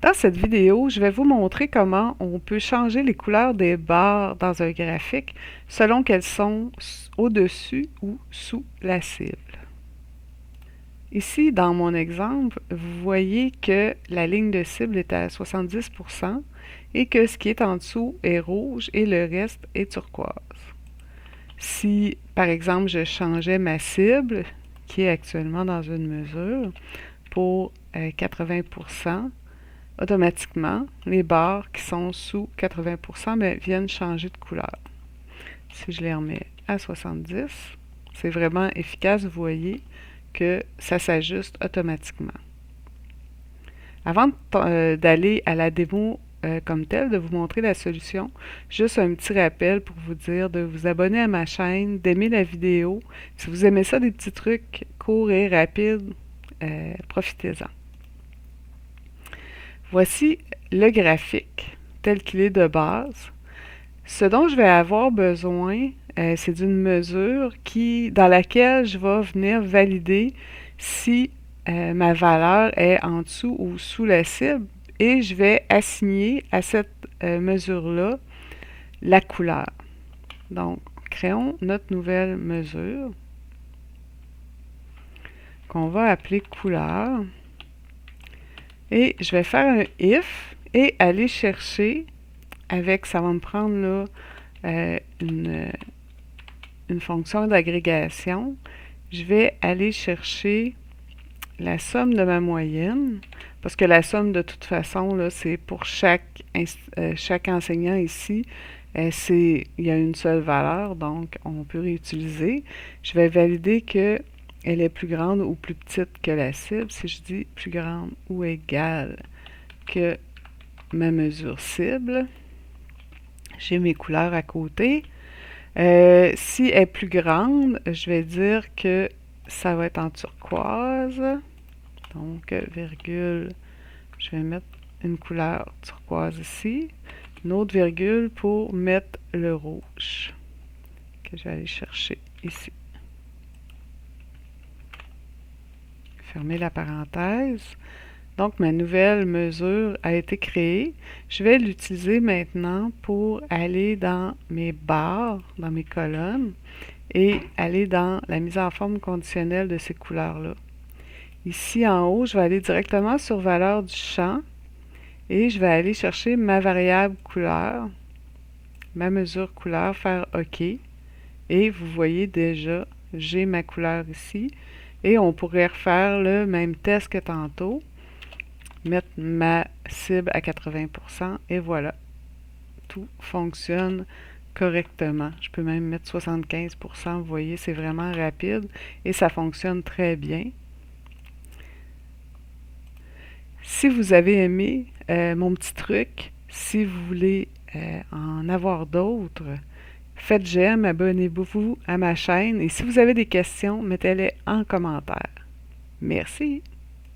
Dans cette vidéo, je vais vous montrer comment on peut changer les couleurs des barres dans un graphique selon qu'elles sont au-dessus ou sous la cible. Ici, dans mon exemple, vous voyez que la ligne de cible est à 70% et que ce qui est en dessous est rouge et le reste est turquoise. Si, par exemple, je changeais ma cible, qui est actuellement dans une mesure, pour 80%, automatiquement, les barres qui sont sous 80% viennent changer de couleur. Si je les remets à 70, c'est vraiment efficace, vous voyez que ça s'ajuste automatiquement. Avant d'aller à la démo comme telle, de vous montrer la solution, juste un petit rappel pour vous dire de vous abonner à ma chaîne, d'aimer la vidéo. Si vous aimez ça, des petits trucs courts et rapides, profitez-en. Voici le graphique tel qu'il est de base. Ce dont je vais avoir besoin, c'est d'une mesure dans laquelle je vais venir valider si ma valeur est en dessous ou sous la cible et je vais assigner à cette mesure-là la couleur. Donc, créons notre nouvelle mesure qu'on va appeler couleur. Et je vais faire un if et aller chercher ça va me prendre là une fonction d'agrégation. Je vais aller chercher la somme de ma moyenne, parce que la somme de toute façon, là, c'est pour chaque enseignant ici, il y a une seule valeur, donc on peut réutiliser. Je vais valider que elle est plus grande ou plus petite que la cible. Si je dis plus grande ou égale que ma mesure cible, j'ai mes couleurs à côté. Si elle est plus grande, je vais dire que ça va être en turquoise. Donc, virgule, je vais mettre une couleur turquoise ici. Une autre virgule pour mettre le rouge que je vais aller chercher ici. Fermer la parenthèse. Donc, ma nouvelle mesure a été créée. Je vais l'utiliser maintenant pour aller dans mes barres, dans mes colonnes, et aller dans la mise en forme conditionnelle de ces couleurs-là. Ici, en haut, je vais aller directement sur valeur du champ et je vais aller chercher ma variable couleur, ma mesure couleur, faire OK. Et vous voyez déjà, j'ai ma couleur ici. Et on pourrait refaire le même test que tantôt. Mettre ma cible à 80% et voilà, tout fonctionne correctement. Je peux même mettre 75%, vous voyez, c'est vraiment rapide et ça fonctionne très bien. Si vous avez aimé mon petit truc, si vous voulez en avoir d'autres, faites j'aime, abonnez-vous à ma chaîne et si vous avez des questions, mettez-les en commentaire. Merci!